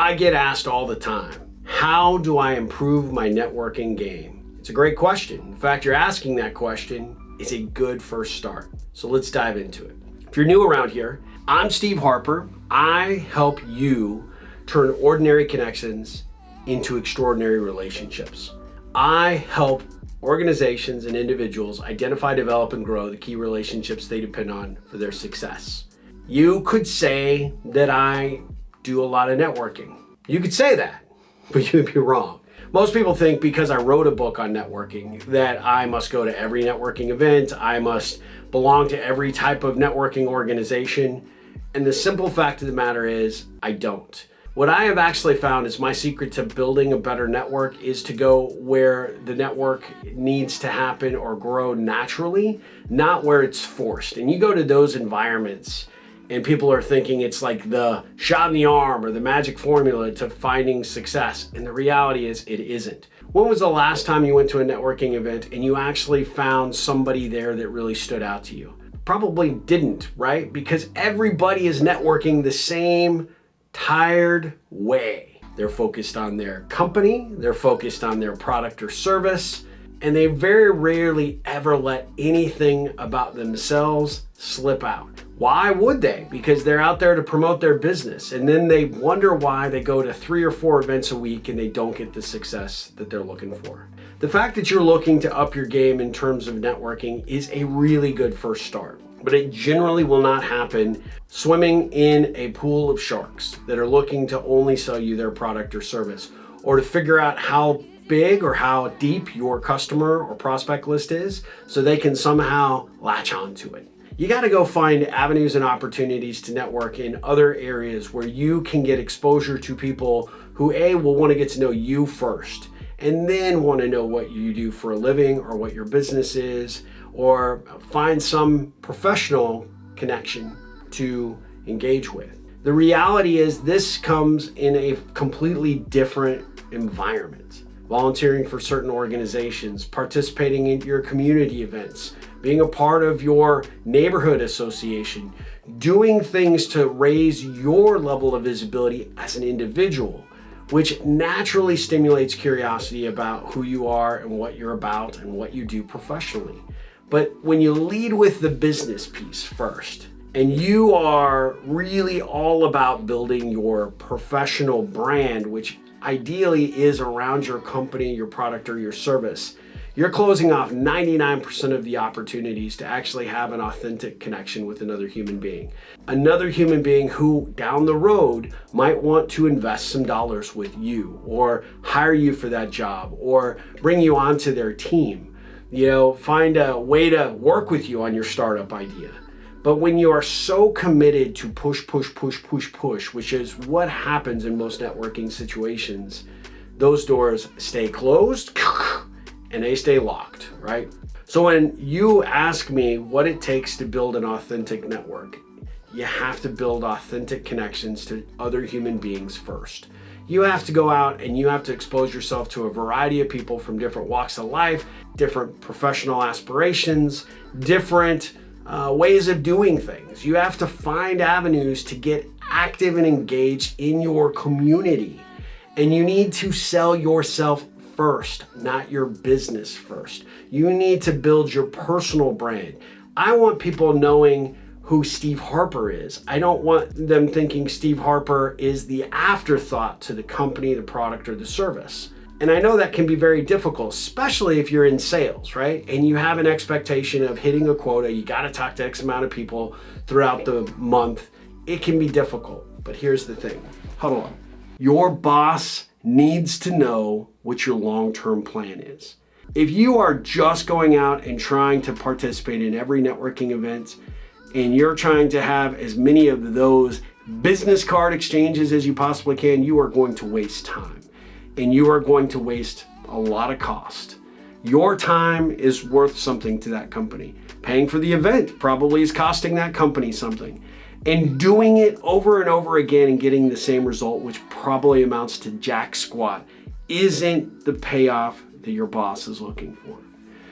I get asked all the time, how do I improve my networking game? It's a great question. In fact, you're asking that question is a good first start. So let's dive into it. If you're new around here, I'm Steve Harper. I help you turn ordinary connections into extraordinary relationships. I help organizations and individuals identify, develop, and grow the key relationships they depend on for their success. You could say that I do a lot of networking. You could say that, but you'd be wrong. Most people think because I wrote a book on networking that I must go to every networking event, I must belong to every type of networking organization. And the simple fact of the matter is, I don't. What I have actually found is my secret to building a better network is to go where the network needs to happen or grow naturally, not where it's forced. And you go to those environments and people are thinking it's like the shot in the arm or the magic formula to finding success. And the reality is it isn't. When was the last time you went to a networking event and you actually found somebody there that really stood out to you? Probably didn't, right? Because everybody is networking the same tired way. They're focused on their company, they're focused on their product or service, and they very rarely ever let anything about themselves slip out. Why would they? Because they're out there to promote their business, and then they wonder why they go to 3 or 4 events a week and they don't get the success that they're looking for. The fact that you're looking to up your game in terms of networking is a really good first start, but it generally will not happen swimming in a pool of sharks that are looking to only sell you their product or service, or to figure out how big or how deep your customer or prospect list is so they can somehow latch onto it. You got to go find avenues and opportunities to network in other areas where you can get exposure to people who will want to get to know you first, and then want to know what you do for a living or what your business is, or find some professional connection to engage with. The reality is this comes in a completely different environment. Volunteering for certain organizations, participating in your community events, being a part of your neighborhood association, doing things to raise your level of visibility as an individual, which naturally stimulates curiosity about who you are and what you're about and what you do professionally. But when you lead with the business piece first, and you are really all about building your professional brand, which ideally is around your company, your product, or your service, you're closing off 99% of the opportunities to actually have an authentic connection with another human being. Another human being who down the road might want to invest some dollars with you, or hire you for that job, or bring you onto their team. Find a way to work with you on your startup idea. But when you are so committed to push, which is what happens in most networking situations, those doors stay closed and they stay locked, right? So when you ask me what it takes to build an authentic network, you have to build authentic connections to other human beings first. You have to go out and you have to expose yourself to a variety of people from different walks of life, different professional aspirations, different ways of doing things. You have to find avenues to get active and engaged in your community. And you need to sell yourself first, not your business first. You need to build your personal brand. I want people knowing who Steve Harper is. I don't want them thinking Steve Harper is the afterthought to the company, the product, or the service. And I know that can be very difficult, especially if you're in sales, right? And you have an expectation of hitting a quota. You got to talk to X amount of people throughout the month. It can be difficult, but here's the thing. Hold on. Your boss needs to know what your long-term plan is. If you are just going out and trying to participate in every networking event, and you're trying to have as many of those business card exchanges as you possibly can, you are going to waste time. And you are going to waste a lot of cost. Your time is worth something to that company. Paying for the event probably is costing that company something. And doing it over and over again and getting the same result, which probably amounts to jack squat, isn't the payoff that your boss is looking for.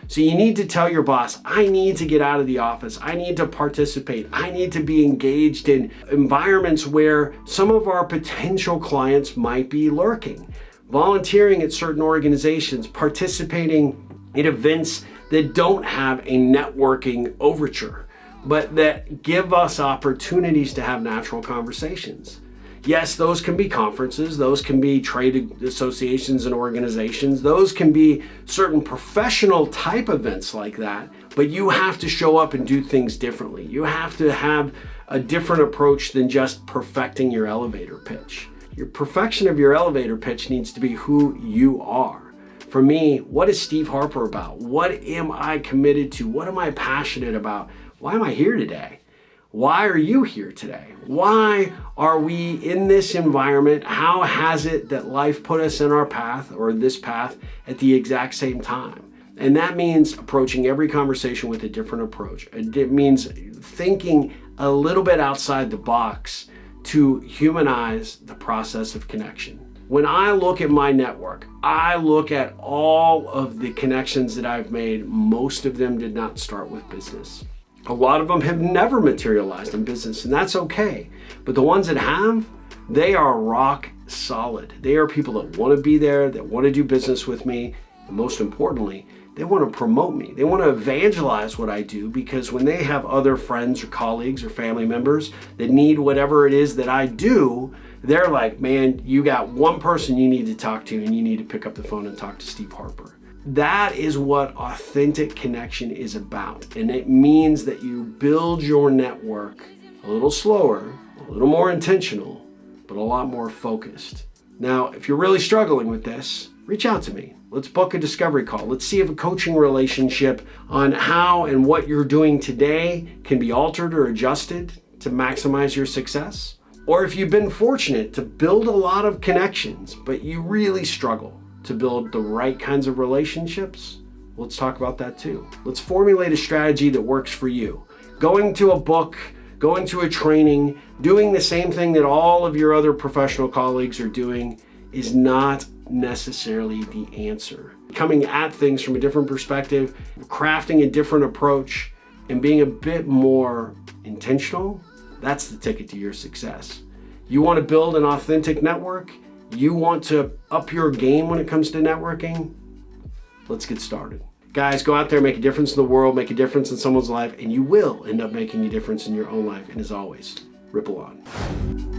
So you need to tell your boss, I need to get out of the office. I need to participate. I need to be engaged in environments where some of our potential clients might be lurking. Volunteering at certain organizations, participating in events that don't have a networking overture, but that give us opportunities to have natural conversations. Yes, those can be conferences, those can be trade associations and organizations, those can be certain professional type events like that, but you have to show up and do things differently. You have to have a different approach than just perfecting your elevator pitch. Your perfection of your elevator pitch needs to be who you are. For me, what is Steve Harper about? What am I committed to? What am I passionate about? Why am I here today? Why are you here today? Why are we in this environment? How has it that life put us in our path or this path at the exact same time? And that means approaching every conversation with a different approach. It means thinking a little bit outside the box to humanize the process of connection. When I look at my network, I look at all of the connections that I've made. Most of them did not start with business. A lot of them have never materialized in business, and that's okay. But the ones that have, they are rock solid. They are people that want to be there, that want to do business with me, and most importantly, they want to promote me. They want to evangelize what I do, because when they have other friends or colleagues or family members that need whatever it is that I do, they're like, man, you got one person you need to talk to, and you need to pick up the phone and talk to Steve Harper. That is what authentic connection is about. And it means that you build your network a little slower, a little more intentional, but a lot more focused. Now, if you're really struggling with this, reach out to me. Let's book a discovery call. Let's see if a coaching relationship on how and what you're doing today can be altered or adjusted to maximize your success. Or if you've been fortunate to build a lot of connections, but you really struggle to build the right kinds of relationships, let's talk about that too. Let's formulate a strategy that works for you. Going to a book, going to a training, doing the same thing that all of your other professional colleagues are doing is not necessarily the answer. Coming at things from a different perspective, crafting a different approach, and being a bit more intentional, that's the ticket to your success. You want to build an authentic network? You want to up your game when it comes to networking? Let's get started. Guys, go out there, make a difference in the world, make a difference in someone's life, and you will end up making a difference in your own life. And as always, ripple on.